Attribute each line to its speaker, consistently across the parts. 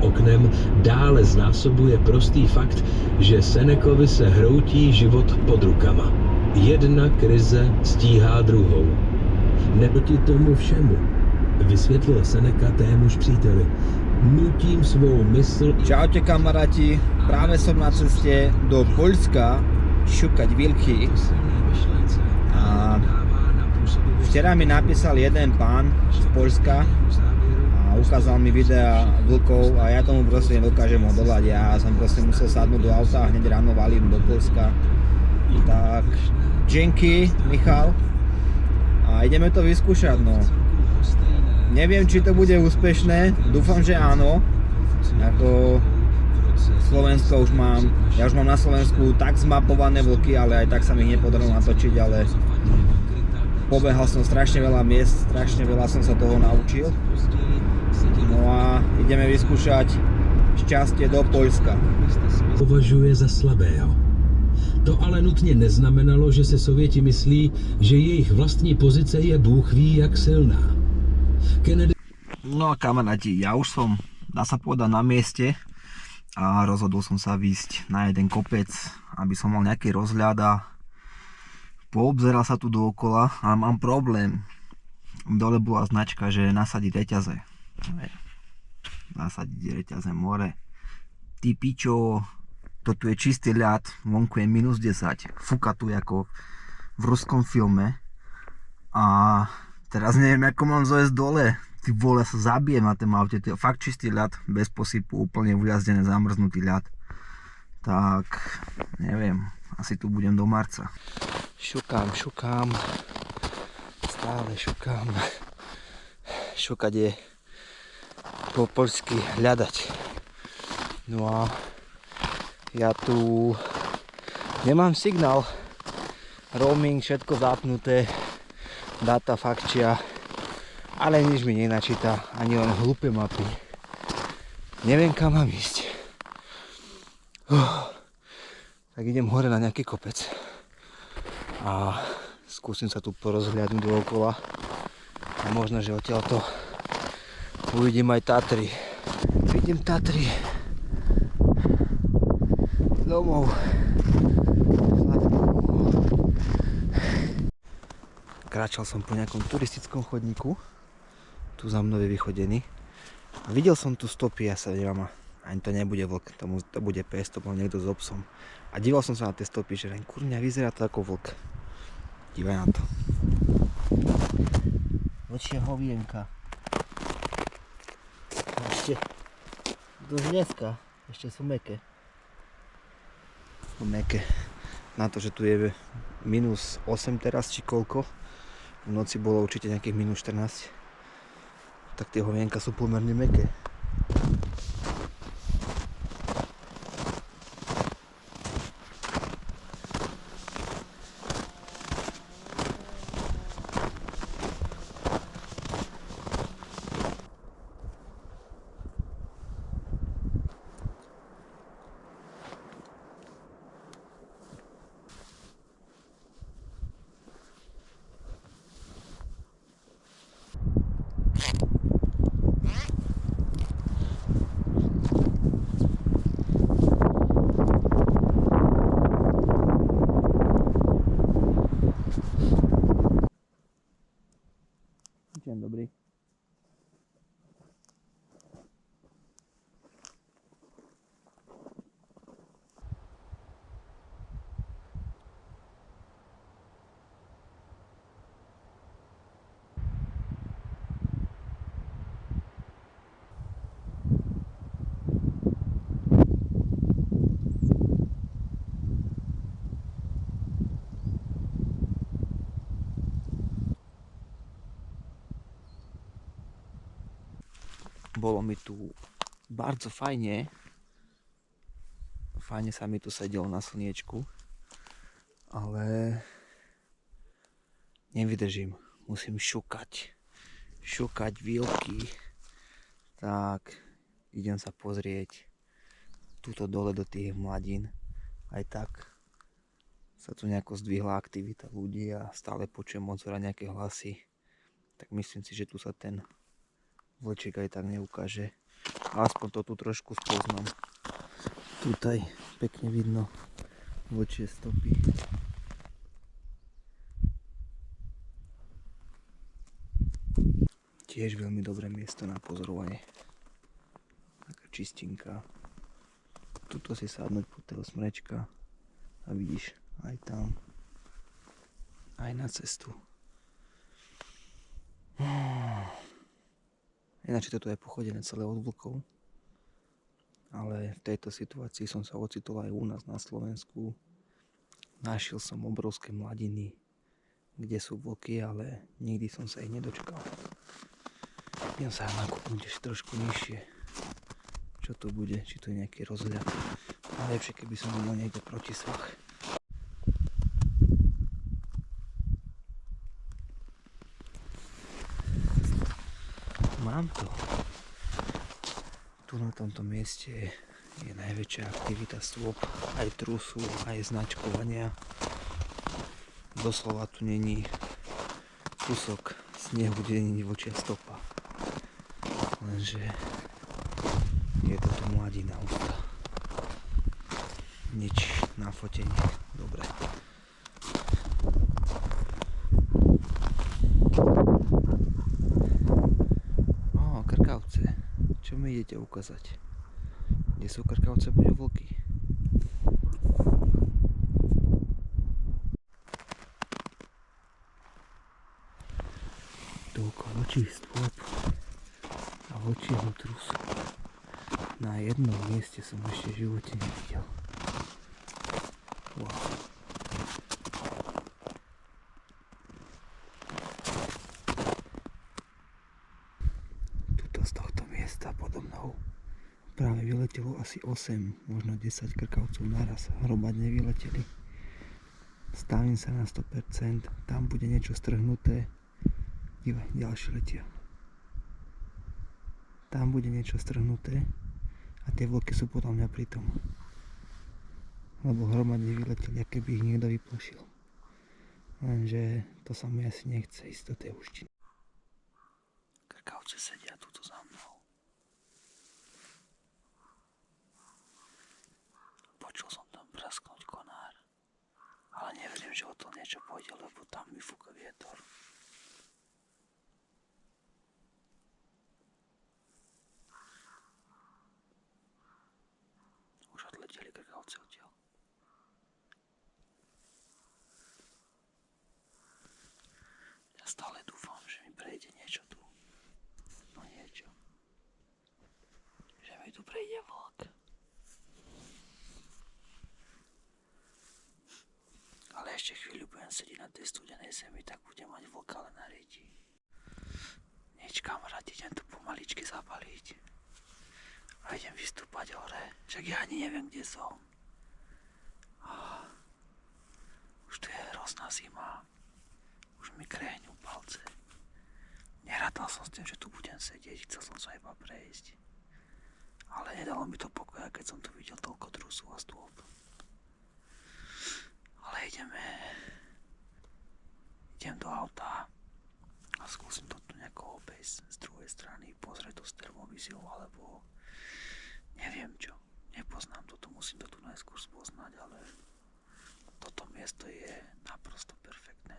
Speaker 1: Oknem dále znásobuje prostý fakt, že Senecovi se hroutí život pod rukama. Jedna krize stíhá druhou. Neproti tomu všemu, vysvětlil Seneca témuž příteli, nutím svou mysl...
Speaker 2: Čaute kamaráti, práve som na ceste do Poľska šukať vilky. A včera mi napísal jeden pán z Poľska a ukázal mi videa vlkov a ja tomu proste nedokážem odolať. Ja som proste musel sadnúť do auta a hneď ráno valím do Poľska. Tak, dzięki Michal. A ideme to vyskúšať, no. Neviem, či to bude úspešné, dúfam, že áno. Ako Slovensko už mám, ja už mám na Slovensku tak zmapované vlky, ale aj tak sa mi nepodarilo natočiť, ale pobehal som strašne veľa miest, strašne veľa som sa toho naučil. No a ideme vyskúšať šťastie do Poľska.
Speaker 1: Považuje za slabého. To ale nutně neznamenalo, že se Sověti myslí, že jejich vlastní pozice je Bůh ví jak silná. Kennedy...
Speaker 2: No kamaráti, ja už som, dá sa povedať, na mieste a rozhodol som sa výjsť na jeden kopec, aby som mal nejaký rozhľad a poobzeral sa tu dookola, ale mám problém. Dole bola značka, že nasadiť reťaze. Nasadiť reťaze more. Ty pičo, to tu je čistý ľad, vonku je -10, fúka tu ako v ruskom filme a teraz neviem, ako mám zojsť dole. Ty vole, sa zabijem na tom aute, to je fakt čistý ľad, bez posypu, úplne ujazdené, zamrznutý ľad. Tak, neviem, asi tu budem do marca. Šukám, stále šukám. Šukať je po poľsky hľadať. No a ja tu nemám signál, roaming, všetko zapnuté, data fakčia, ale nič mi nenačíta, ani len hlúpe mapy. Neviem, kam mám ísť. Tak idem hore na nejaký kopec a skúsim sa tu porozhľadnúť dookola a možno, že odtiaľto uvidím aj Tatry. Vidím Tatry. Domov. Kráčal som po nejakom turistickom chodníku. Tu za mnou je vychodený. A videl som tu stopy, ja sa dívam, ani to nebude vlk, to bude pes, to bol niekto s obsom. A díval som sa na tie stopy, že kurňa, vyzerá to ako vlk. Dívaj na to. Vlčia hovienka. Ešte dosť dneska, ešte sú mäkké. Mäkké. Na to, že tu je -8 teraz, či koľko. V noci bolo určite nejakých -14. Tak tie hovienka sú pomerne mäkké. Dzień dobry. Bolo mi tu bardzo fajne. Fajne sa mi tu sedelo na slniečku. Ale nevydržím. Musím šukať. Šukať výlky. Tak idem sa pozrieť tuto dole do tých mladín. Aj tak sa tu nejako zdvihla aktivita ľudí a stále počujem odzora nejaké hlasy. Tak myslím si, že tu sa ten vlčík aj tak neukáže. Aspoň to tu trošku spoznám. Tutaj pekne vidno vlčie stopy. Tiež veľmi dobré miesto na pozorovanie. Taká čistinka. Tuto si sadnúť pod toho smrečka a vidíš aj tam, aj na cestu. Ináč toto je pochodené celé od vlkov, ale v tejto situácii som sa ocitol aj u nás na Slovensku. Našiel som obrovské mladiny, kde sú vlky, ale nikdy som sa ich nedočkal. Idem sa nakúpnúť ešte trošku nižšie. Čo to bude? Či to je nejaký rozhľad? Najlepšie, keby som bol niekde proti svach. Mám to. Tu na tomto mieste je najväčšia aktivita stôp, aj trusu, aj značkovania. Doslova tu není kúsok snehu, kde není vlčia stopa. Lenže je to tu mladina ústa. Nič na fotenie. Dobre. Krkavce. Čo mi idete ukázať? Kde sú krkavce, budú vlky. Toľko vlčích stôp a vlčieho trusu. Na jednom mieste som ešte v živote nevidel. Wow. Z tohto miesta podo mnou práve vyletelo asi 8, možno 10 krkavcov naraz. Hromadne vyleteli. Stavím sa na 100%, tam bude niečo strhnuté. Dívaj, ďalšie letia. Tam bude niečo strhnuté a tie vlky sú podľa mňa pri tom. Lebo hromadne vyleteli, aké by ich niekto vyplašil. Lenže to sa mi asi nechce ísť do tej úštiny. Krkavce sedia tuto za mnou. Počul som tam prasknúť konár, ale neverím, že o to niečo pôjde, lebo tam mi fúka vietor. Už odleteli krkavce odtiaľ. Ja stále dúfam, že mi prejde niečo tu. No niečo. Že mi tu prejde vlk. Ale ešte chvíľu budem sedieť na tej studenej zemi, tak budem mať vlka len na riti. Nič, kamaráti, idem tu pomaličky zapaliť. A idem vystúpať hore, však ja ani neviem, kde som. Už tu je hrozná zima. Už mi krehňú palce. Nerátal som s tým, že tu budem sedieť, chcel som sa iba prejsť. Ale nedalo mi to pokoja, keď som tu videl toľko trusu a stôp. Ale idem do auta a skúsim to tu nejako obejsť z druhej strany, pozrieť to s termovíziou, alebo neviem čo. Nepoznám toto, musím to tu najskôr spoznať, ale toto miesto je naprosto perfektné.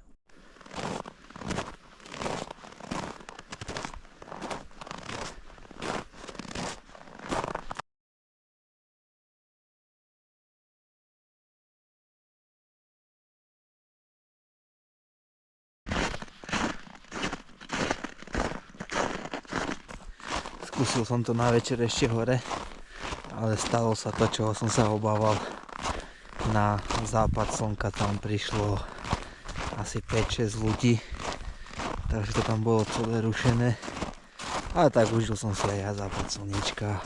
Speaker 2: Skúsil som to na večer ešte hore, ale stalo sa to, čoho som sa obával. Na západ slnka tam prišlo asi 5-6 ľudí, takže to tam bolo celé rušené. Ale tak užil som si aj ja západ slnečka,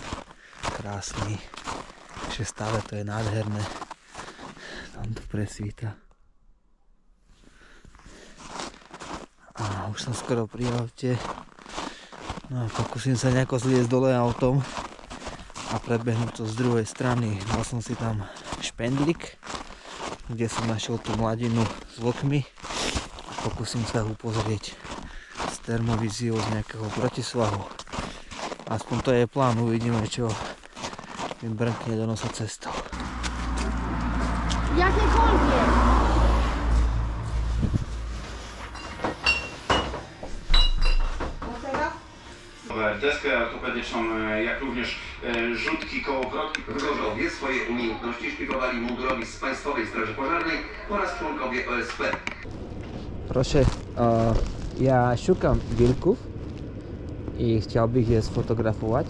Speaker 2: krásny, ešte stále to je nádherné, tam to presvíta. A už som skoro pri aute. No a pokúsim sa nejako zliesť dole autom a prebehnúť to z druhej strany. Dal som si tam špendlík, kde som našiel tú mladinu s vlkmi. Pokúsim sa ho pozrieť s termovíziou z nejakého protisvahu. Aspoň to je plán, uvidíme, čo im brnkne do nosa cestou.
Speaker 3: Jakiekolwiek.
Speaker 4: Deskę ortopedyczną, jak również rzutki, kołokrotki.
Speaker 5: Wzorzowie swoje umiejętności szpikowali mundurowi z Państwowej Straży Pożarnej oraz członkowie OSP.
Speaker 2: Proszę, ja szukam wilków i chciałbym je sfotografować.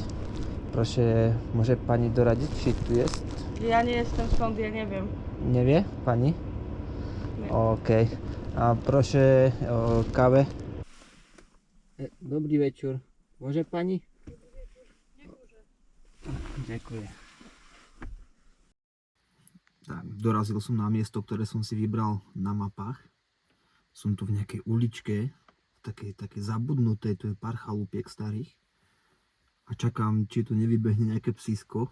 Speaker 2: Proszę, może pani doradzić, czy tu jest?
Speaker 3: Ja nie jestem stąd, ja nie wiem.
Speaker 2: Nie wie pani?
Speaker 3: Nie.
Speaker 2: Okej. A proszę o kawę. Dobrý večer. Môže pani? Ďakujem. Tak, dorazil som na miesto, ktoré som si vybral na mapách. Som tu v nejakej uličke, také zabudnuté, tu je pár chalupiek starých. A čakám, či tu nevybehne nejaké psísko,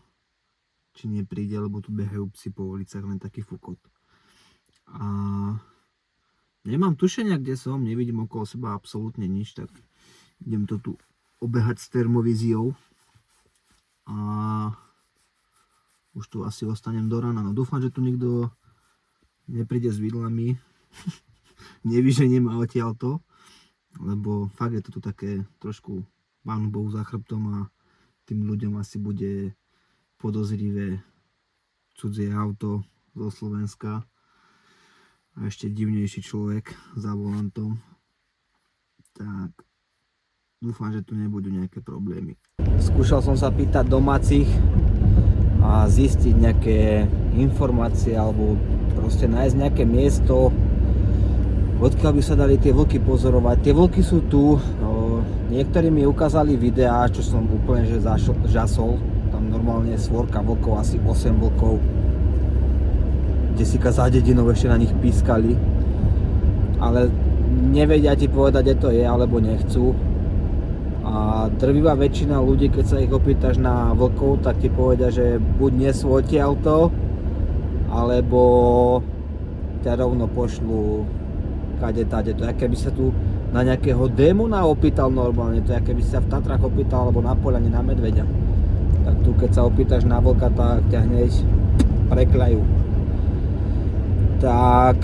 Speaker 2: či nepríde, lebo tu behajú psi po uliciach, len taký fukot. A nemám tušenia, kde som, nevidím okolo seba absolútne nič, tak idem to tu obehať s termovíziou a už tu asi ostanem do rána. No dúfam, že tu nikto nepríde s vidlami, nevyženie ma odtiaľto, lebo fakt je to tu také trošku Pánu Bohu za chrbtom a tým ľuďom asi bude podozrivé cudzie auto zo Slovenska a ešte divnejší človek za volantom. Tak dúfam, že tu nebudú nejaké problémy. Skúšal som sa pýtať domácich a zistiť nejaké informácie alebo proste nájsť nejaké miesto, odkiaľ by sa dali tie vlky pozorovať. Tie vlky sú tu, niektorí mi ukázali videá, čo som úplne že žasol. Tam normálne svorka vlkov, asi 8 vlkov, kde si za dedinou ešte na nich pískali. Ale nevedia ti povedať, kde to je, alebo nechcú. A drvivá väčšina ľudí, keď sa ich opýtaš na vlkov, tak ti povedia, že buď nie sú odtiaľto, alebo ťa rovno pošlu kade tade. To je, keby sa tu na nejakého démona opýtal normálne, to je, keby sa v Tatrách opýtal, alebo na poľane na medveďa. Tak tu, keď sa opýtaš na vlka, tak ťa hneď prekľajú. Tak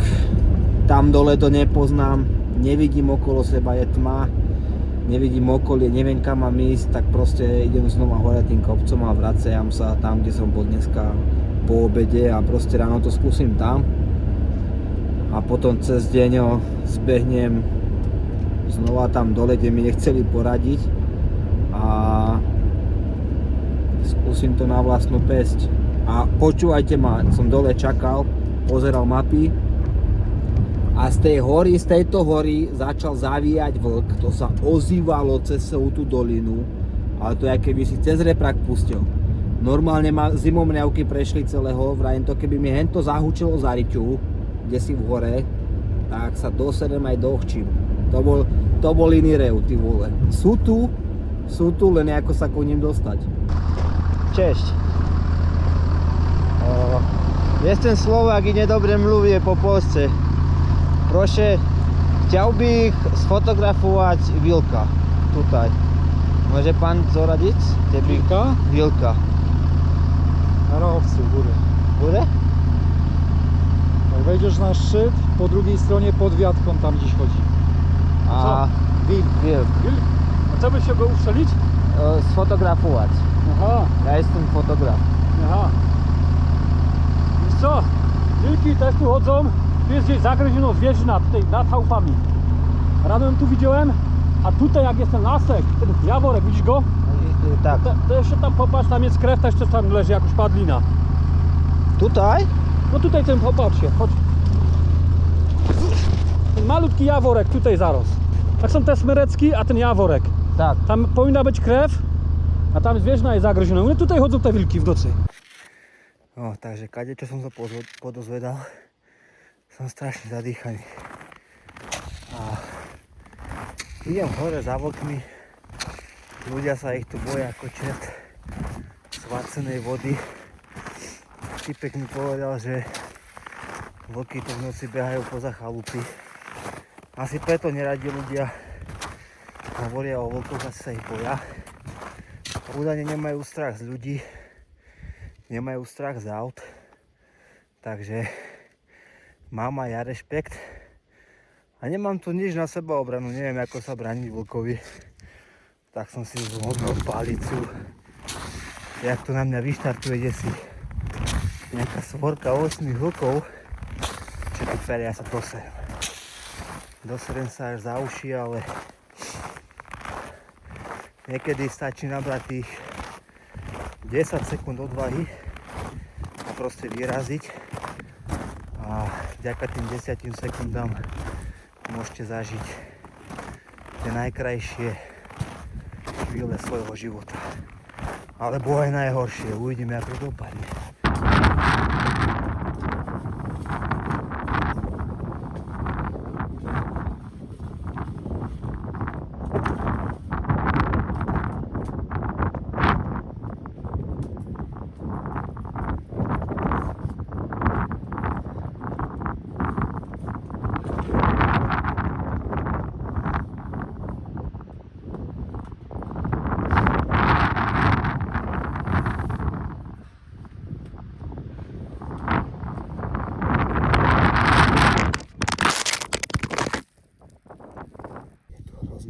Speaker 2: tam dole to nepoznám, nevidím okolo seba, je tma. Nevidím okolie, neviem kam mám ísť, tak proste idem znova hore tým kopcom a vraciam sa tam, kde som bol dneska po obede a proste ráno to skúsim tam. A potom cez deň zbehnem znova tam dole, kde mi nechceli poradiť a skúsim to na vlastnú päsť. A počúvajte ma, som dole čakal, pozeral mapy. A z tejto hory začal zavíjať vlk, to sa ozývalo cez celú tú dolinu, ale to je, keby si cez reprak pustil. Normálne ma zimomriavky prešli celého, vrajím to, keby mi hento zahučilo za riťu, kde si v hore, tak sa dosedem aj dohčím. To bol iný rev, ty vole. Sú tu, len ako sa ku nim dostať. Cześć. Jestem Slovak i niedobre mluvię po polsce. Proszę, chciałbym sfotografować wilka tutaj. Może pan zoradzić?
Speaker 6: Wilka?
Speaker 2: Wilka.
Speaker 6: Na rowerce w górę.
Speaker 2: Górę?
Speaker 6: Jak wejdziesz na szczyt, po drugiej stronie pod wiatką tam gdzieś chodzi.
Speaker 2: A wilk.
Speaker 6: Wilk? A co byś się go ustrzelić?
Speaker 2: Sfotografować.
Speaker 6: Aha,
Speaker 2: Ja jestem fotograf.
Speaker 6: aha. Wiesz co? Wilki też tu chodzą. Tu jest gdzieś zagryziono zwierzyna, tutaj nad chałupami. Rano ją tu widziałem, a tutaj jak jest ten lasek, ten jaworek, widzisz go?
Speaker 2: Tak.
Speaker 6: To jeszcze tam popatrz, tam jest krew, też tam leży jakaś padlina.
Speaker 2: Tutaj?
Speaker 6: No tutaj ten, popatrzcie, chodź. Ten malutki jaworek tutaj zarósł. Tak są te smerecki, a ten jaworek.
Speaker 2: Tak.
Speaker 6: Tam powinna być krew, a tam zwierzyna jest zagryziona. No tutaj chodzą te wilki w nocy.
Speaker 2: O, takže kadečo som sa podozvedal. Som strašne zadýchaný. A idem hore za vlkmi. Ľudia sa ich tu boja ako čert svacenej vody. Typek mi povedal, že vlky tu v noci behajú poza chalupy. Asi preto neradi ľudia hovoria o vlkoch, asi sa ich boja. údajne nemajú strach z ľudí, nemajú strach z aut, takže mám aj ja rešpekt a nemám tu nič na sebaobranu, neviem ako sa brániť vlkovi, tak som si zhodol palicu, jak tu na mňa vyštartuje desi nejaká svorka 8 vlkov, čo tu feria, ja sa doserem sa až za uši, ale niekedy stačí nabrať tých 10 sekúnd odvahy a proste vyraziť a vďaka tým 10 sekundám môžete zažiť tie najkrajšie chvíle svojho života. Alebo aj najhoršie, uvidíme ako to dopadne.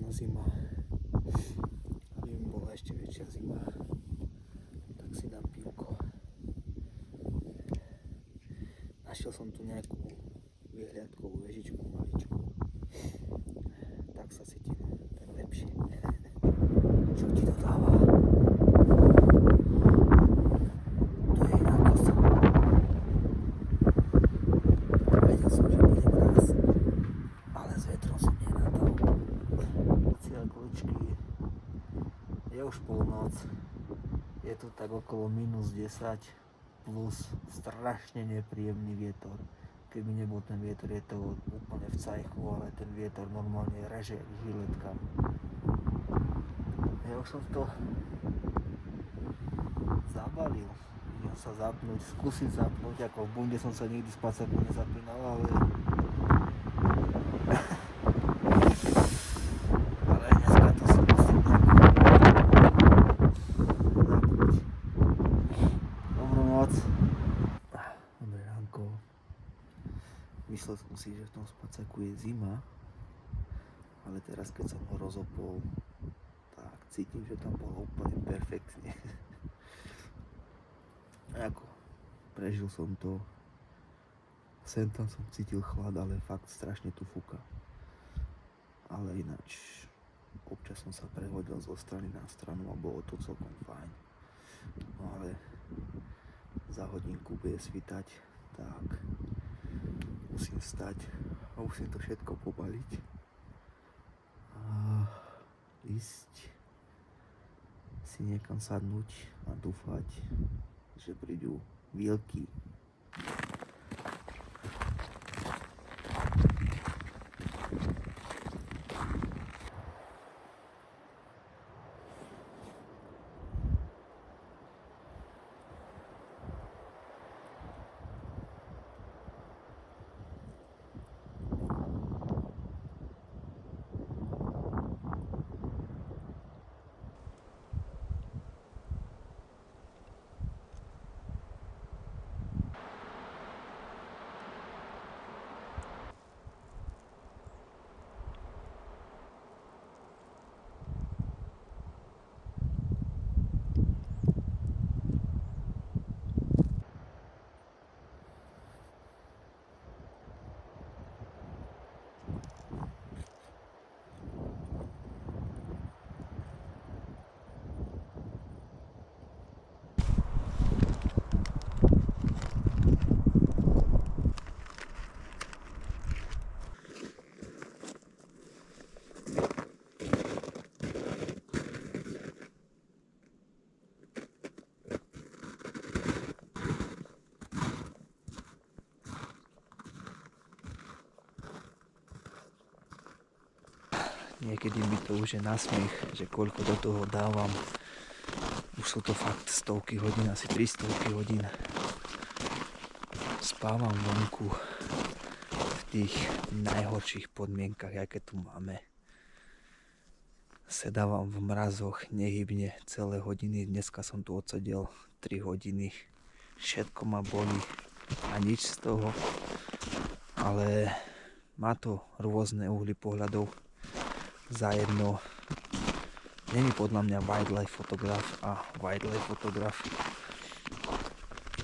Speaker 2: Zima. Aby mi bola ešte väčšia zima, tak si dám pivko. Našiel som tu nejakú vyhliadkovú vežičku maličku. Tak sa cítim tak lepšie. Čo ti to dáva? To je iná kosa. Vedel som, že bude mraz, ale s vetrom som nenadal. Cieľkoličky, je už polnoc, je tu tak okolo -10 plus strašne nepríjemný vietor. Keby nebol ten vietor, je to úplne v cajchu, ale ten vietor normálne reže jak žiletka. Ja už som to zabalil, idem sa zapnúť, skúsiť zapnúť, ako v bunde som sa nikdy z pacaku nezapínal, ale dneska to si musím zapnúť. Dobrú noc. Dobré ránko. Myslel som si, že v tom spacaku je zima, ale teraz keď som ho rozopol, tak cítim, že tam bolo úplne perfektne. Ako, prežil som to. Sem tam som cítil chlad, ale fakt strašne tu fúka. Ale ináč, občas som sa prehodil zo strany na stranu a bolo to celkom fajn. No ale za hodinku bude svitať, tak musím vstať a musím to všetko pobaliť a ísť si niekam sadnúť a dúfať, že prídu výlky. Niekedy mi to už je na smiech, že koľko do toho dávam. Už sú to fakt stovky hodín, asi 300 hodín. Spávam vonku v tých najhorších podmienkach, aké tu máme. sedávam v mrazoch, nehybne celé hodiny. Dneska som tu odsedel 3 hodiny. Všetko ma bolí a nič z toho. Ale má to rôzne uhly pohľadov. Zajedno není podľa mňa wildlife fotograf a wildlife fotograf.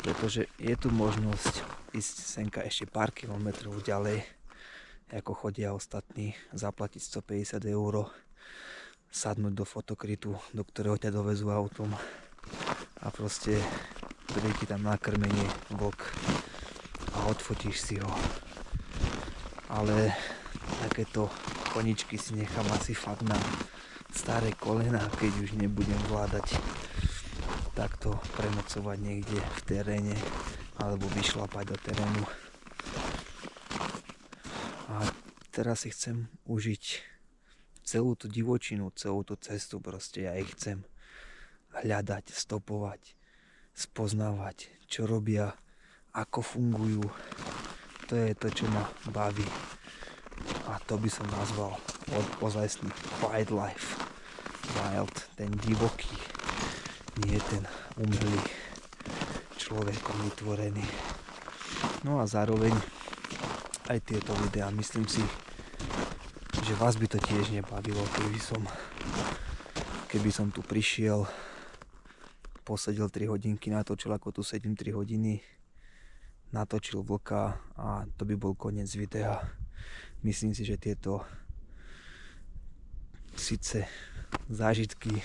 Speaker 2: Pretože je tu možnosť ísť senka ešte pár kilometrov ďalej, ako chodia ostatní, zaplatiť 150 €, sadnúť do fotokrytu, do ktorého ťa dovezú autom a proste príde ti tam nakrmenie vlk a odfotíš si ho. Ale takéto koničky si nechám asi fakt na staré kolena, keď už nebudem vládať takto prenocovať niekde v teréne alebo vyšlapať do terénu. A teraz si chcem užiť celú tú divočinu, celú tú cestu, proste ja ich chcem hľadať, stopovať, spoznávať, čo robia, ako fungujú. To je to, čo ma baví. A to by som nazval ozajstný wildlife. Wild, ten divoký, nie ten umelý, človekom vytvorený. No a zároveň aj tieto videá, myslím si, že vás by to tiež nebavilo, keby som tu prišiel, posedel 3 hodinky, natočil ako tu sedím 3 hodiny, natočil vlka a to by bol koniec videa. Myslím si, že tieto síce zážitky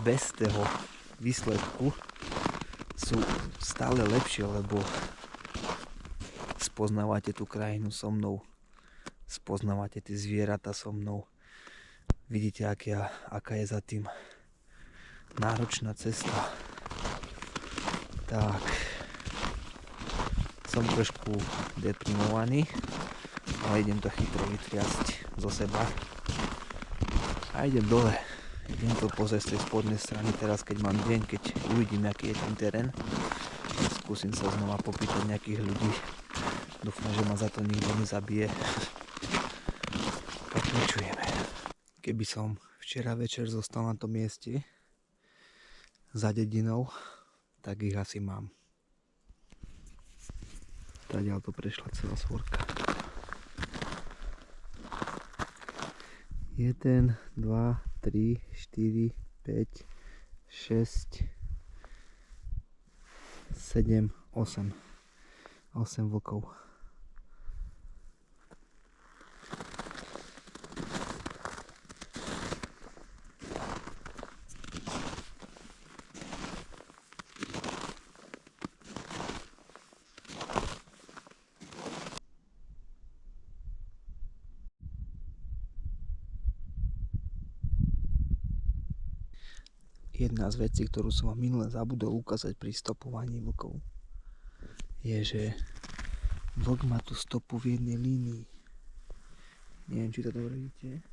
Speaker 2: bez toho výsledku sú stále lepšie, lebo spoznávate tú krajinu so mnou, spoznávate tie zvieratá so mnou, vidíte, aká je za tým náročná cesta. Tak, som trošku deprimovaný, ale idem to chytro vytriasť zo seba a idem dole. Idem to pozrieť z tej spodnej strany teraz, keď mám deň, keď uvidím, aký je ten terén. Skúsim sa znova popýtať nejakých ľudí. Dúfam, že ma za to nikto nezabije. Pokračujeme. Keby som včera večer zostal na tom mieste za dedinou, tak ich asi mám. Tadiaľ to prešla celá svorka. 1, 2, 3, 4, 5, 6, 7, 8. 8 vlkov. Jedna z vecí, ktorú som vám minule zabudol ukázať pri stopovaní vlkov, je, že vlk má tú stopu v jednej línii. Neviem, či to dobre vidíte.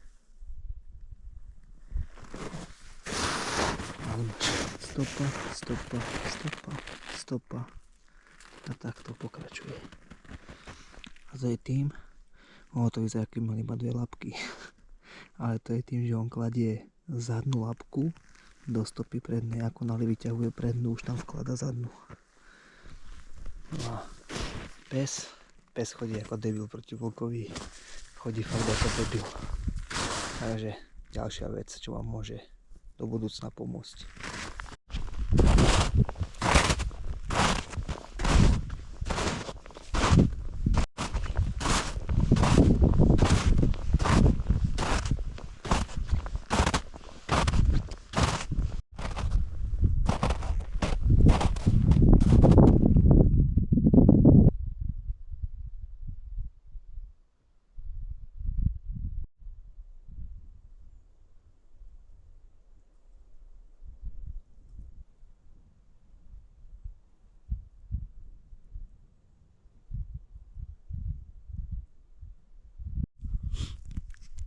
Speaker 2: Stopa, stopa, stopa, stopa. A takto pokračuje. A to je tým, to vyzerá, aký mal iba 2 labky. Ale to je tým, že on kladie zadnú labku do stopy prednej, ako nali vyťahuje prednú, už tam vklada zadnú. No a pes chodí ako debil proti vlkovi, chodí fakt ako debil. Takže ďalšia vec, čo vám môže do budúcna pomôcť.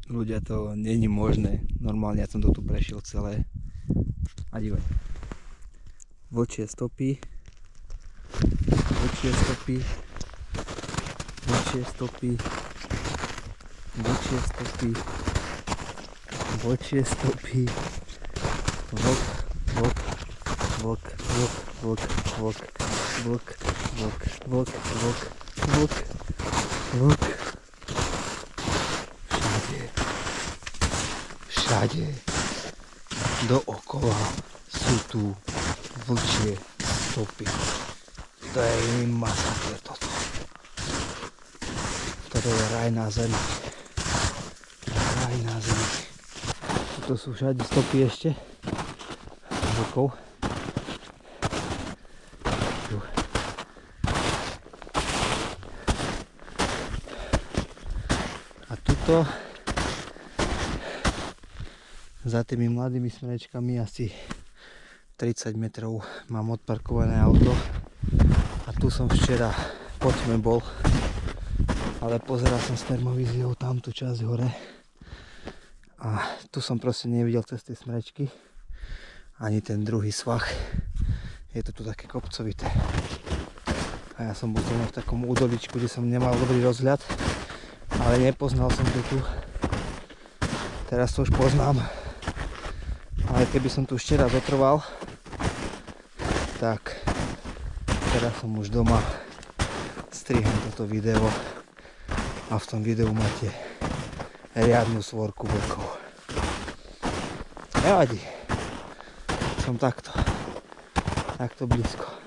Speaker 2: Ľudia, to není možné. Normálne ja som to tu prešiel celé. A dívaj. Vlčie stopy. Vlčie stopy. Vlčie stopy. Vlčie stopy. Vlčie stopy. Vlk, vlk, vlk, vlk, vlk, vlk, vlk, vlk, vlk, vlk, vlk, vlk. Všade dookola sú tu vlčie stopy. To je iný masaker toto. Toto je raj na zemi. Raj na zemi. Tuto sú všade stopy ešte. Vlkov. Tu. A tuto za tými mladými smrečkami asi 30 metrov mám odparkované auto a tu som včera po tme bol, ale pozeral som s termovíziou tamtú časť hore a tu som proste nevidel cez tie smrečky ani ten druhý svah. Je to tu také kopcovité a ja som bol v takom údoličku, kde som nemal dobrý rozhľad, ale nepoznal som to tu. Teraz to už poznám. Ale keby som tu ešte raz otrval, tak teraz som už doma, striham toto video a v tom videu máte riadnu svorku vlkov. Nevadí, som takto blízko.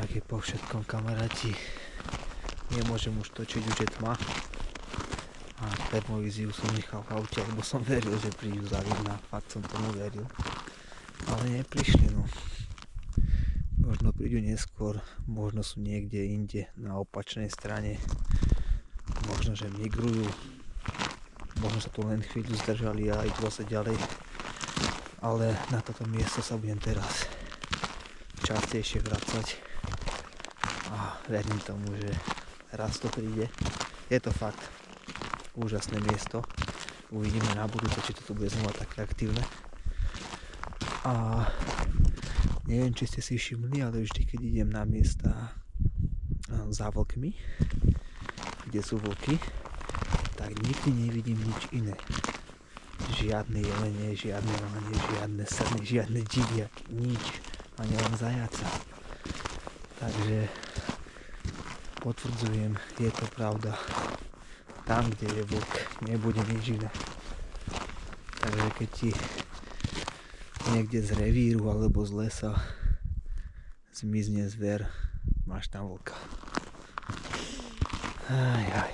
Speaker 2: Tak je po všetkom, kamaráti. Nemôžem už točiť, už je tma. A termovíziu som nechal v aute, lebo som veril, že prídu za vidna. Fakt som tomu veril. Ale neprišli, no. Možno prídu neskôr, možno sú niekde inde na opačnej strane. Možno, že migrujú. Možno sa tu len chvíľu zdržali a idú zase ďalej. Ale na toto miesto sa budem teraz častejšie vracať. A verím tomu, že raz to príde. Je to fakt úžasné miesto. Uvidíme na budúce, či to tu bude znova také aktívne. A neviem, či ste si všimli, ale vždy, keď idem na miesta za vlkmi, kde sú vlky, tak nikdy nevidím nič iné. Žiadne jelene, žiadne lane, žiadne srny, žiadne diviaky, nič. Ani len zajaca. Takže potvrdzujem, je to pravda. Tam, kde je vlk, nebude nič iné. Takže keď ti niekde z revíru alebo z lesa zmizne zver, máš tam vlka. Aj.